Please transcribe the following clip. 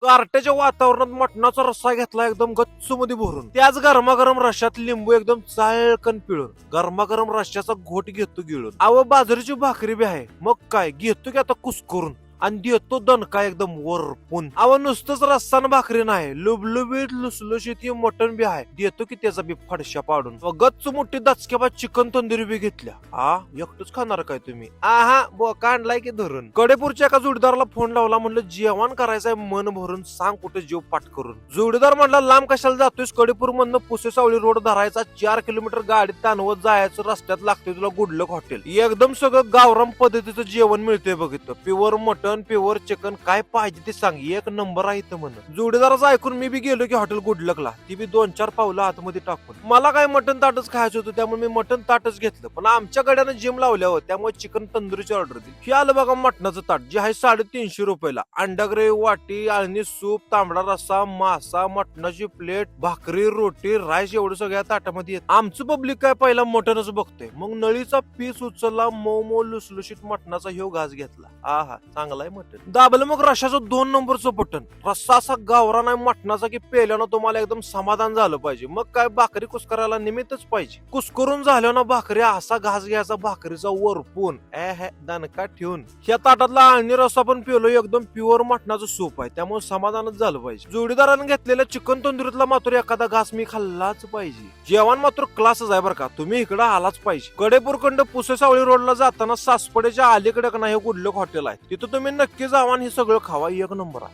गारट्याच्या वातावरणात मटणाचा रस्सा घेतला एकदम गच्च मध्ये भरून, त्याच गरमागरम रश्यात लिंबू एकदम चाळकन पिळून गरमागरम रश्याचा घोट घेतो गिळून. अव बाजरीची भाकरी बी आहे, मग काय घेतो की आता कुस्करून आणि देतो दणका एकदम वरपून. अव नुसतंच रस्सा न भाकरी नाही, लुबलुबीत लुसलुशीत ही मटण बी आहे, देतो की त्याचा बी फडशा पाडून. गच्च मोठी दचक्याबा चिकन तंदुरी बी घेतल्या. एकटच खाणार काय तुम्ही? बोका आणलाय की धरून. कडेपूरच्या एका जोडीदाराला फोन लावला, म्हणलं जेवण करायचंय मन भरून, सांग कुठे जीव पाठ करून. जोडीदार म्हणला लांब कशाला जातोयस, कडेपूर मधनं पुसेसावळी रोड धरायचा, 4 किलोमीटर गाडीत ताणवत जायचं, रस्त्यात लागतोय तुला गुडलक हॉटेल. एकदम सगळं गावराम पद्धतीचं जेवण मिळतंय बघितलं. प्युअर मटन, प्युअर चिकन, काय पाहिजे ते सांग, एक नंबर आहे इथं म्हण. जोडीदाराचं ऐकून मी बी गेलो की हॉटेल गुडलकला, ती बी 2-4 पावलं आतमध्ये टाकून. मला काय मटन ताटच खायचं होतं, त्यामुळे मी मटन ताटच घेतलं. पण आमच्या गड्यानं जिम लावल्या होत्या, त्यामुळे चिकन तंदुरीची ऑर्डर दिली. हे आलं बघा मटणाचं ताट, जे आहे 350 रुपयाला. अंडा ग्रेव्ही, वाटी, आळणी सूप, तांबडा रस्सा, मासा, मटणाची प्लेट, भाकरी, रोटी, राईस एवढं सगळ्या ताटामध्ये येत. आमचं पब्लिक काय पहिला मटनच बघतोय, मग नळीचा पीस उचलला, मऊ मऊ लुसलुशीत मटणाचा ह्यो घास घेतला. चांगलाय मटन. दाबलं मग रश्याचं 2 नंबरचं बटन. रस्सा असा गावरा नाही मटणाचा की पेल्यानं तुम्हाला एकदम समाधान झालं पाहिजे. मग काय भाकरी कुस्करायला निमित्तच पाहिजे. कुस्करून झालं ना भाकरी, असा घास घ्यायचा भाकरीचा वरपून दणका ठेवून. ह्या ताटातला आळणी रस्सा पण पिलो, एकदम प्युअर मटणाचं सूप आहे, त्यामुळे समाधानच झालं पाहिजे. जोडीदारानं घेतलेल्या चिकन तंदुरीतला मात्र एखादा घास मी खाल्लाच पाहिजे. जेवण मात्र क्लासच आहे बरं का, तुम्ही इकडे आलाच पाहिजे. कडेपूर कंड पुसेसावळी रोडला जाताना सासपडेच्या अलीकडे ना हे गुडलक हॉटेल आहे, तिथं तुम्ही नक्की जावा आणि हे सगळं खावा, एक नंबर आहे.